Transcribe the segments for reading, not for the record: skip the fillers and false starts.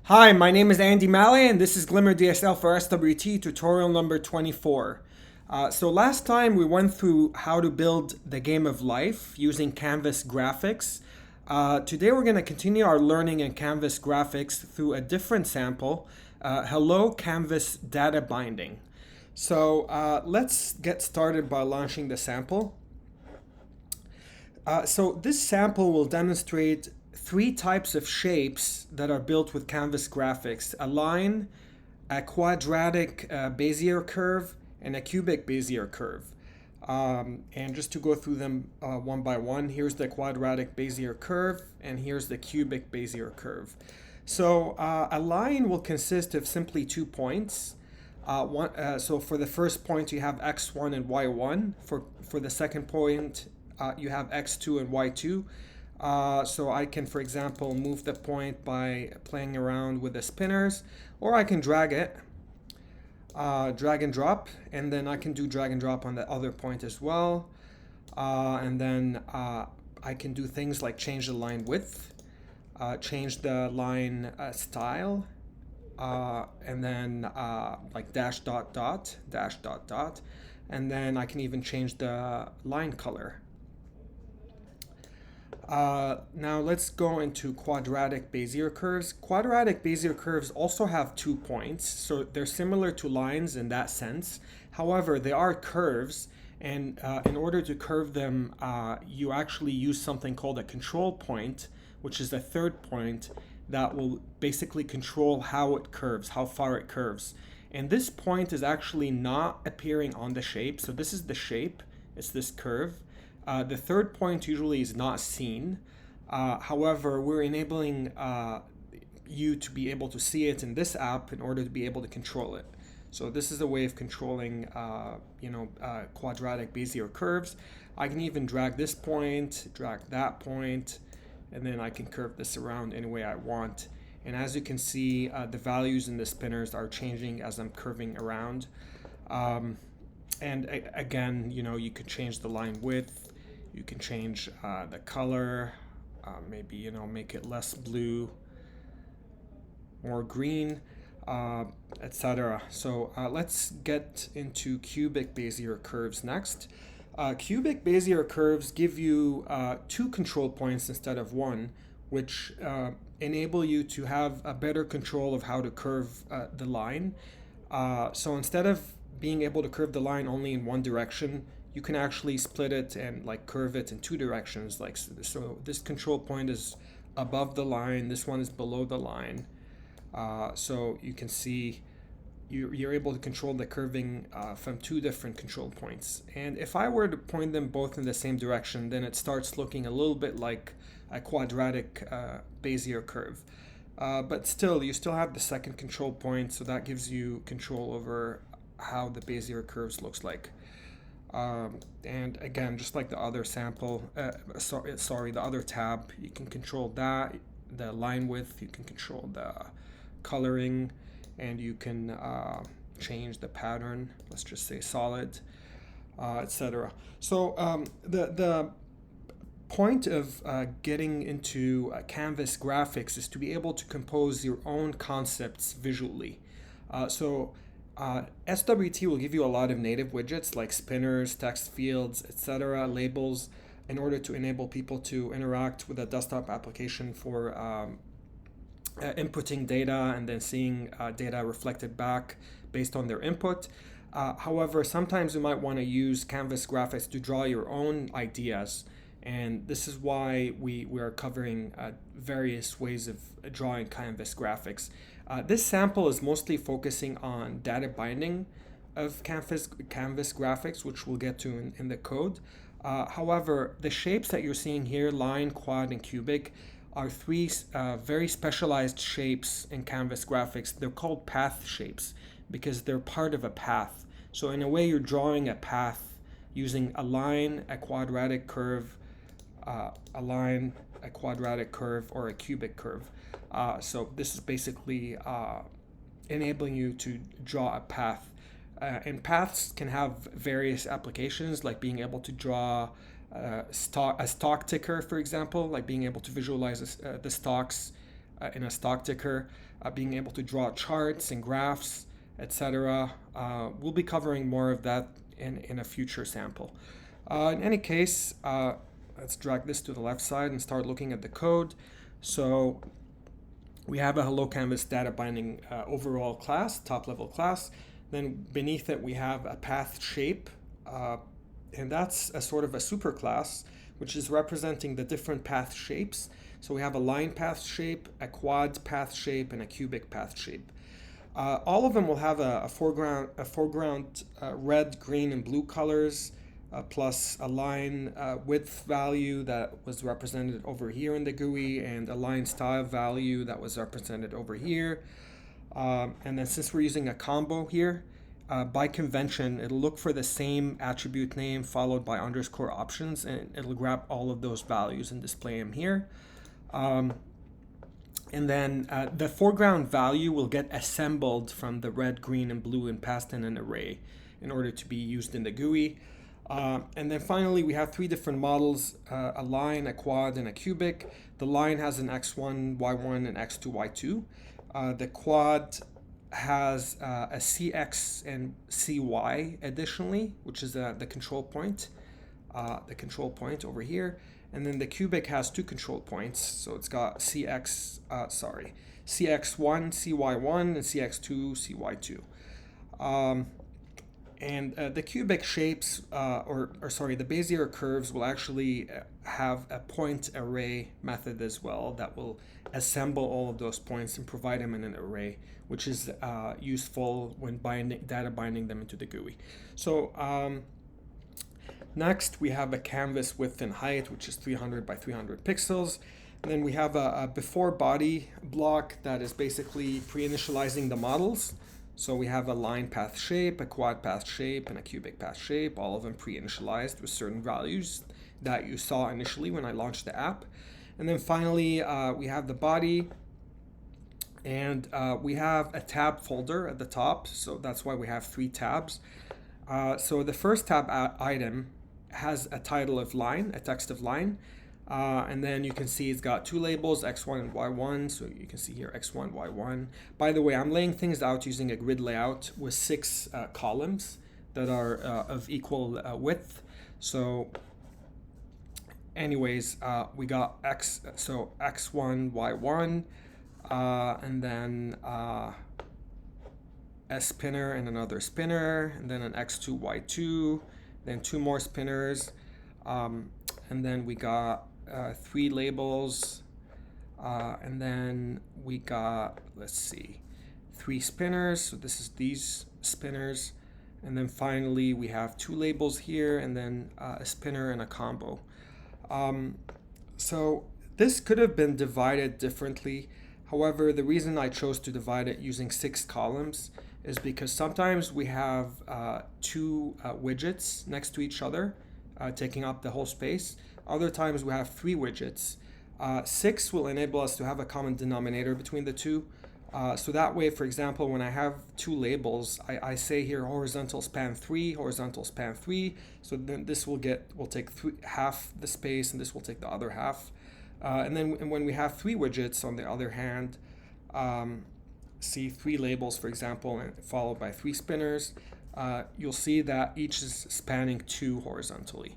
Hi, my name is Andy Malley, and this is Glimmer DSL for SWT tutorial number 24. So last time we went through how to build the game of life using Canvas graphics. Today we're going to continue our learning in Canvas graphics through a different sample, Hello Canvas Data Binding. So let's get started by launching the sample. So this sample will demonstrate three types of shapes that are built with Canvas graphics: a line, a quadratic Bezier curve, and a cubic Bezier curve. And just to go through them one by one, here's the quadratic Bezier curve, and here's the cubic Bezier curve. So a line will consist of simply 2 points. So for the first point, you have x1 and y1. For the second point, you have x2 and y2. So I can, for example, move the point by playing around with the spinners, or I can drag it, drag and drop, and then I can do drag and drop on the other point as well. And then I can do things like change the line width, change the line style, and then like dash dot dot, dash dot dot, and then I can even change the line color. Now let's go into quadratic Bezier curves. Quadratic Bezier curves also have 2 points, so they're similar to lines in that sense. However, they are curves, and in order to curve them, you actually use something called a control point, which is a third point that will basically control how it curves, how far it curves. And this point is actually not appearing on the shape. So this is the shape, it's this curve. The third point usually is not seen. However, we're enabling you to be able to see it in this app in order to be able to control it. So this is a way of controlling, quadratic Bezier curves. I can even drag this point, drag that point, and then I can curve this around any way I want. And as you can see, the values in the spinners are changing as I'm curving around. And again, you could change the line width. You can change the color, maybe, make it less blue, more green, etc. So let's get into cubic Bezier curves next. Cubic Bezier curves give you 2 control points instead of 1, which enable you to have a better control of how to curve the line. So instead of being able to curve the line only in one direction, you can actually split it and curve it in 2 directions. So this control point is above the line, this one is below the line. So you can see you're able to control the curving from 2 different control points. And if I were to point them both in the same direction, then it starts looking a little bit like a quadratic Bezier curve. But still, you still have the second control point, so that gives you control over how the Bezier curves looks like. And again, just like the other sample, the other tab, you can control that, the line width, you can control the coloring, and you can change the pattern, let's just say solid, etc. So the point of getting into Canvas graphics is to be able to compose your own concepts visually. SWT will give you a lot of native widgets like spinners, text fields, etc., labels, in order to enable people to interact with a desktop application for inputting data and then seeing data reflected back based on their input. However, sometimes you might want to use Canvas graphics to draw your own ideas, and this is why we are covering various ways of drawing Canvas graphics. This sample is mostly focusing on data binding of Canvas graphics, which we'll get to in the code. However, the shapes that you're seeing here, line, quad, and cubic, are 3 very specialized shapes in Canvas graphics. They're called path shapes because they're part of a path. So in a way, you're drawing a path using a line, a quadratic curve, a line, a quadratic curve, or a cubic curve. So this is basically enabling you to draw a path. And paths can have various applications, like being able to draw a stock ticker, for example, like being able to visualize the stocks in a stock ticker, being able to draw charts and graphs, etc. We'll be covering more of that in a future sample. In any case, let's drag this to the left side and start looking at the code. So we have a Hello Canvas data binding overall class, top level class. Then beneath it, we have a path shape, and that's a sort of a superclass, which is representing the different path shapes. So we have a line path shape, a quad path shape, and a cubic path shape. All of them will have a foreground red, green, and blue colors, plus a line width value that was represented over here in the GUI, and a line style value that was represented over here. And then since we're using a combo here, by convention, it'll look for the same attribute name followed by underscore options, and it'll grab all of those values and display them here. And then the foreground value will get assembled from the red, green, and blue and passed in an array in order to be used in the GUI. And then finally, we have three different models, a line, a quad, and a cubic. The line has an x1, y1, and x2, y2. The quad has a cx and cy additionally, which is the control point over here. And then the cubic has two control points, so it's got cx1, cy1, and cx2, cy2. And the cubic shapes, the Bezier curves will actually have a point array method as well that will assemble all of those points and provide them in an array, which is useful when data binding them into the GUI. So next, we have a canvas width and height, which is 300 by 300 pixels. And then we have a before body block that is basically pre-initializing the models. So we have a line path shape, a quad path shape, and a cubic path shape, all of them pre-initialized with certain values that you saw initially when I launched the app. And then finally, we have the body, and we have a tab folder at the top. So that's why we have 3 tabs. So the first tab item has a title of line, a text of line. And then you can see it's got 2 labels, x1 and y1. So you can see here x1, y1. By the way, I'm laying things out using a grid layout with 6 columns that are of equal width. So anyways, we got x1, y1, and then a spinner and another spinner, and then an x2, y2, then 2 more spinners, and then we got 3 labels, and then we got, 3 spinners. So this is these spinners, and then finally we have 2 labels here, and then a spinner and a combo. So this could have been divided differently. However, the reason I chose to divide it using 6 columns is because sometimes we have 2 widgets next to each other, taking up the whole space. Other times we have 3 widgets. 6 will enable us to have a common denominator between the 2. So that way, for example, when I have 2 labels, I say here horizontal span 3, horizontal span 3. So then this will take half the space, and this will take the other half. And then when we have 3 widgets, on the other hand, see 3 labels, for example, and followed by 3 spinners, you'll see that each is spanning 2 horizontally.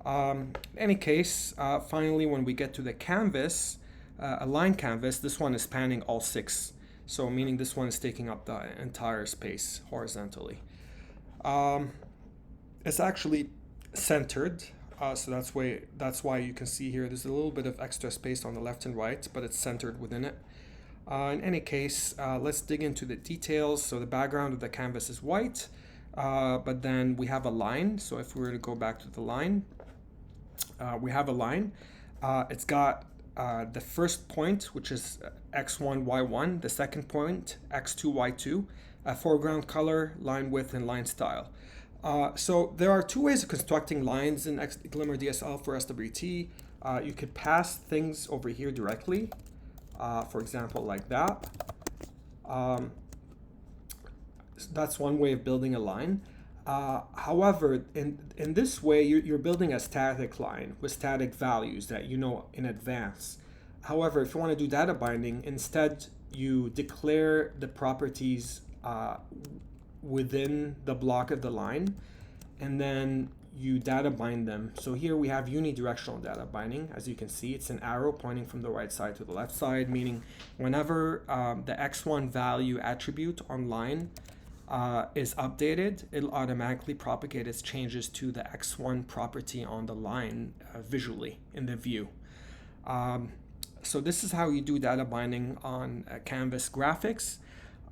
In any case, finally, when we get to the canvas, a line canvas, this one is spanning all 6. So meaning this one is taking up the entire space horizontally. It's actually centered. So that's why you can see here there's a little bit of extra space on the left and right, but it's centered within it. In any case, let's dig into the details. So the background of the canvas is white, but then we have a line. So if we were to go back to the line, we have a line. It's got the first point, which is x1, y1, the second point, x2, y2, a foreground color, line width, and line style. So there are 2 ways of constructing lines in Glimmer DSL for SWT. You could pass things over here directly, for example, like that. That's one way of building a line. However, in this way, you're building a static line with static values that you know in advance. However, if you want to do data binding, instead you declare the properties within the block of the line, and then you data bind them. So here we have unidirectional data binding. As you can see, it's an arrow pointing from the right side to the left side, meaning whenever the x1 value attribute on line is updated, it'll automatically propagate its changes to the x1 property on the line visually in the view. So this is how you do data binding on Canvas graphics,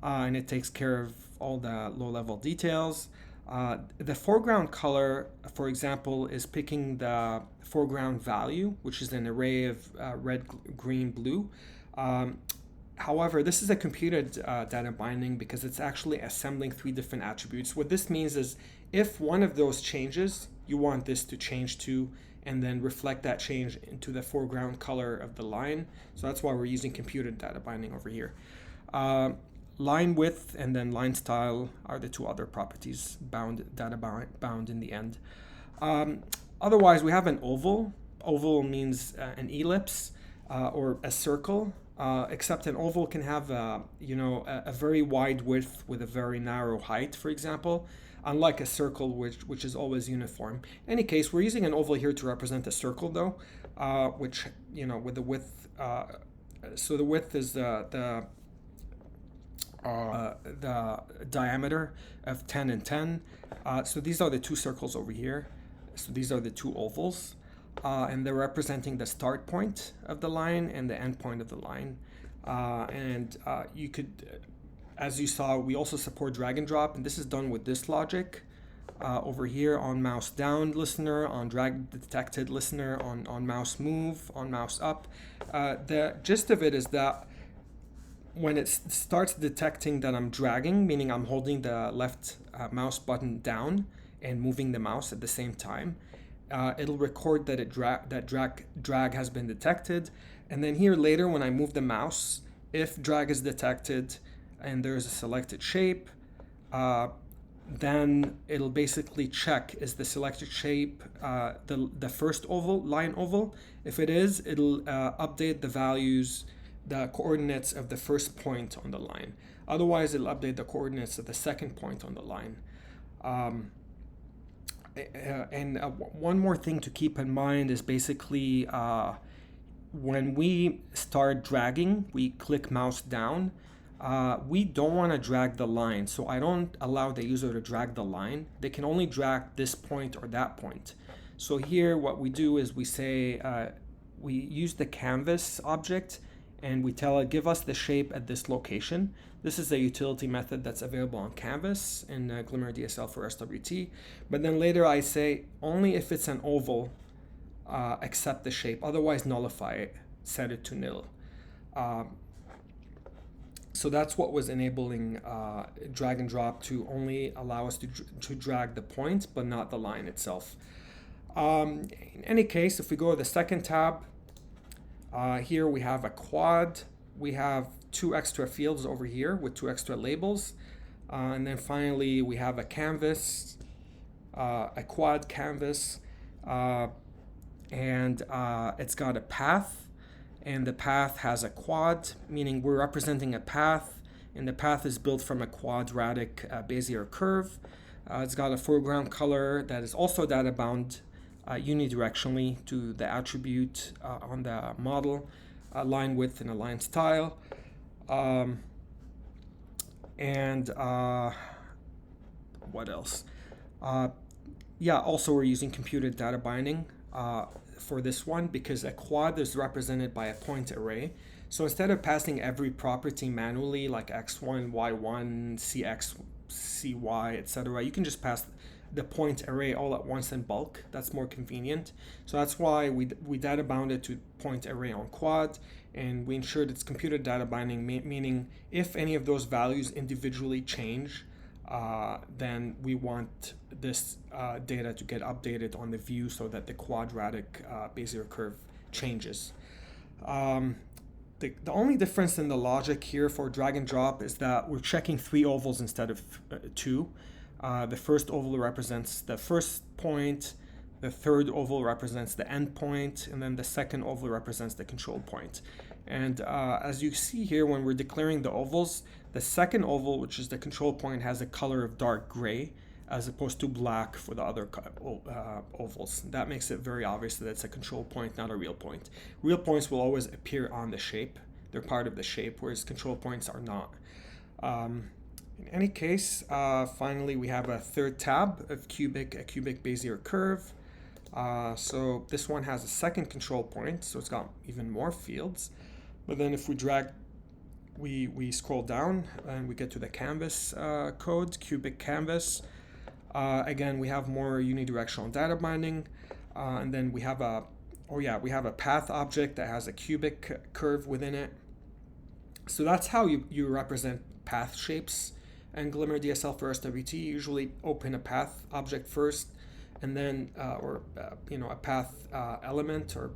and it takes care of all the low-level details. The foreground color, for example, is picking the foreground value, which is an array of red, green, blue. However, this is a computed data binding because it's actually assembling 3 different attributes. What this means is if one of those changes, you want this to change to, and then reflect that change into the foreground color of the line. So that's why we're using computed data binding over here. Line width and then line style are the 2 other properties data bound in the end. Otherwise, we have an oval. Oval means an ellipse or a circle. Except an oval can have a very wide width with a very narrow height, for example, unlike a circle which is always uniform. In any case, we're using an oval here to represent a circle, though, which with the width. So the width is the diameter of 10 and 10. So these are the 2 circles over here. So these are the 2 ovals. And they're representing the start point of the line and the end point of the line. You could, as you saw, we also support drag and drop, and this is done with this logic. Over here on mouse down listener, on drag detected listener, on mouse move, on mouse up. The gist of it is that when it starts detecting that I'm dragging, meaning I'm holding the left mouse button down and moving the mouse at the same time, it'll record that drag has been detected, and then here later when I move the mouse, if drag is detected and there's a selected shape, then it'll basically check, is the selected shape the first line oval? If it is, it'll update the values, the coordinates of the first point on the line. Otherwise, it'll update the coordinates of the second point on the line. One more thing to keep in mind is basically when we start dragging, we click mouse down. We don't want to drag the line, so I don't allow the user to drag the line. They can only drag this point or that point. So here what we do is we say, we use the canvas object and we tell it, give us the shape at this location. This is a utility method that's available on Canvas in Glimmer DSL for SWT. But then later I say, only if it's an oval, accept the shape, otherwise nullify it, set it to nil. So that's what was enabling drag and drop to only allow us to drag the point, but not the line itself. In any case, if we go to the second tab, here we have a quad. We have 2 extra fields over here with 2 extra labels. And then finally, we have a canvas, a quad canvas, and it's got a path. And the path has a quad, meaning we're representing a path, and the path is built from a quadratic Bezier curve. It's got a foreground color that is also data bound unidirectionally to the attribute on the model, a line width and a line style. What else? Also we're using computed data binding for this one because a quad is represented by a point array. So instead of passing every property manually like x1, y1, cx, cy, etc., you can just pass the point array all at once in bulk. That's more convenient. So that's why we data bounded to point array on quad, and we ensured it's computed data binding, meaning if any of those values individually change, then we want this data to get updated on the view so that the quadratic Bezier curve changes. The only difference in the logic here for drag and drop is that we're checking 3 ovals instead of 2. The first oval represents the first point, the third oval represents the endpoint, and then the second oval represents the control point. And as you see here, when we're declaring the ovals, the second oval, which is the control point, has a color of dark gray, as opposed to black for the other ovals. That makes it very obvious that it's a control point, not a real point. Real points will always appear on the shape. They're part of the shape, whereas control points are not. In any case, finally, we have a third tab of a cubic Bezier curve. So this one has a second control point, so it's got even more fields. But then if we drag, we scroll down and we get to the canvas code, cubic canvas. Again, we have more unidirectional data binding, and then we have a path object that has a cubic curve within it. So that's how you represent path shapes and Glimmer DSL for SWT. You usually open a path object first, and then a path element or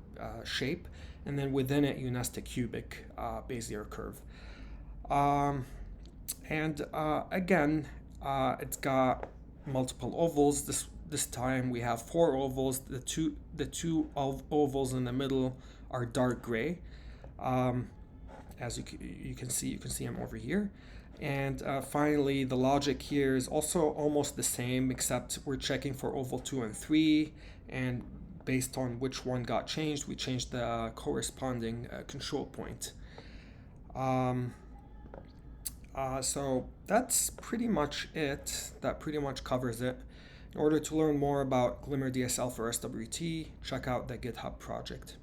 shape, and then within it you nest a cubic Bezier curve. Again, it's got multiple ovals. This time we have 4 ovals. The two ovals in the middle are dark gray. As you can see them over here. And finally, the logic here is also almost the same, except we're checking for oval 2 and 3, and based on which one got changed, we changed the corresponding control point. So that's pretty much it. That pretty much covers it. In order to learn more about Glimmer DSL for SWT, check out the GitHub project.